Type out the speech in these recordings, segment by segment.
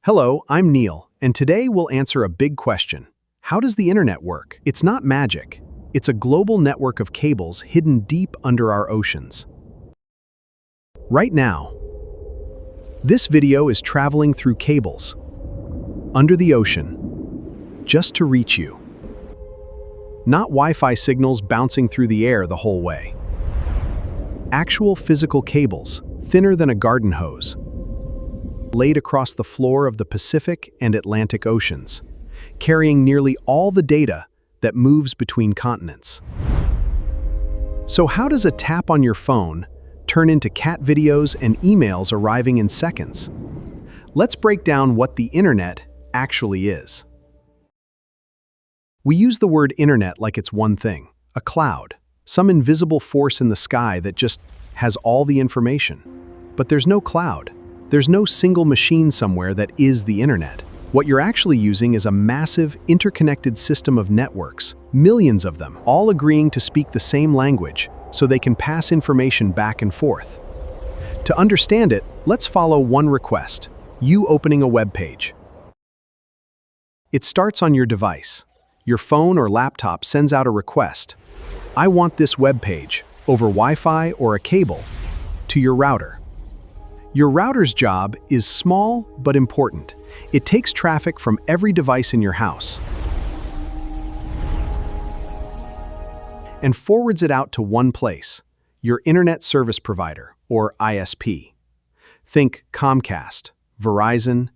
Hello, I'm Neil, and today we'll answer a big question. How does the internet work? It's not magic. It's a global network of cables hidden deep under our oceans. Right now, this video is traveling through cables, under the ocean, just to reach you. Not Wi-Fi signals bouncing through the air the whole way. Actual physical cables, thinner than a garden hose, laid across the floor of the Pacific and Atlantic Oceans, carrying nearly all the data that moves between continents. So how does a tap on your phone turn into cat videos and emails arriving in seconds? Let's break down what the internet actually is. We use the word internet like it's one thing, a cloud, some invisible force in the sky that just has all the information. But there's no cloud. There's no single machine somewhere that is the internet. What you're actually using is a massive, interconnected system of networks, millions of them, all agreeing to speak the same language, so they can pass information back and forth. To understand it, let's follow one request, you opening a web page. It starts on your device. Your phone or laptop sends out a request. I want this web page, over Wi-Fi or a cable, to your router. Your router's job is small but important. It takes traffic from every device in your house and forwards it out to one place, your Internet Service Provider, or ISP. Think Comcast, Verizon,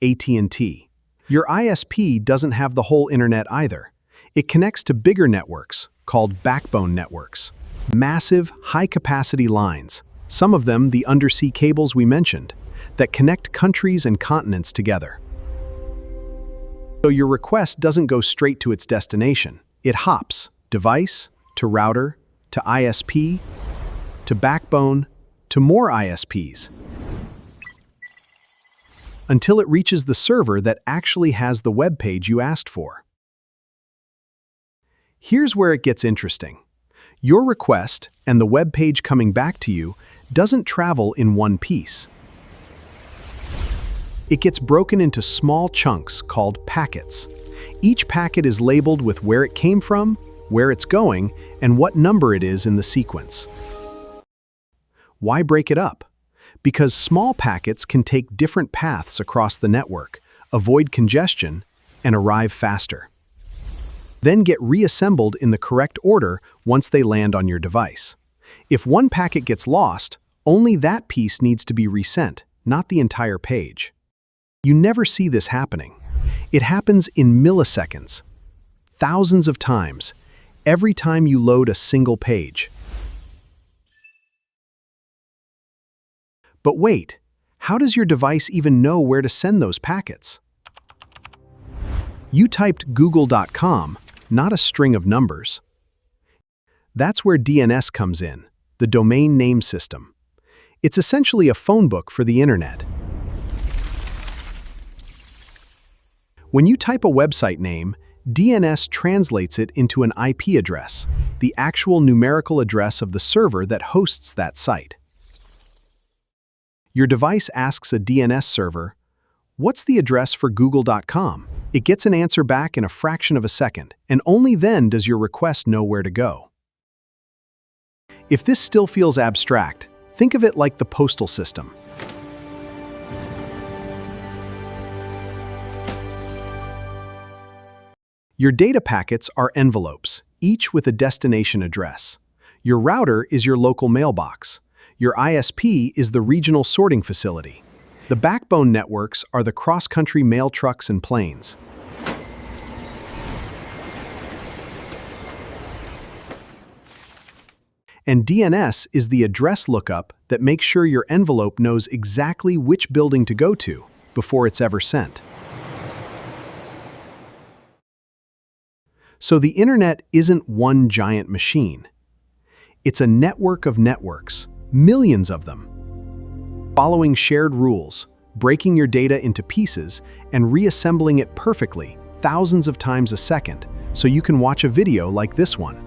AT&T. Your ISP doesn't have the whole internet either. It connects to bigger networks, called backbone networks. Massive, high-capacity lines, some of them the undersea cables we mentioned, that connect countries and continents together. So your request doesn't go straight to its destination. It hops, device, to router, to ISP, to backbone, to more ISPs, until it reaches the server that actually has the web page you asked for. Here's where it gets interesting. Your request and the web page coming back to you doesn't travel in one piece. It gets broken into small chunks called packets. Each packet is labeled with where it came from, where it's going, and what number it is in the sequence. Why break it up? Because small packets can take different paths across the network, avoid congestion, and arrive faster. Then get reassembled in the correct order once they land on your device. If one packet gets lost, only that piece needs to be resent, not the entire page. You never see this happening. It happens in milliseconds, thousands of times, every time you load a single page. But wait, how does your device even know where to send those packets? You typed google.com, not a string of numbers. That's where DNS comes in, the domain name system. It's essentially a phone book for the internet. When you type a website name, DNS translates it into an IP address, the actual numerical address of the server that hosts that site. Your device asks a DNS server, "What's the address for google.com?" It gets an answer back in a fraction of a second, and only then does your request know where to go. If this still feels abstract, think of it like the postal system. Your data packets are envelopes, each with a destination address. Your router is your local mailbox. Your ISP is the regional sorting facility. The backbone networks are the cross-country mail trucks and planes. And DNS is the address lookup that makes sure your envelope knows exactly which building to go to before it's ever sent. So the internet isn't one giant machine. It's a network of networks, millions of them, following shared rules, breaking your data into pieces, and reassembling it perfectly thousands of times a second so you can watch a video like this one.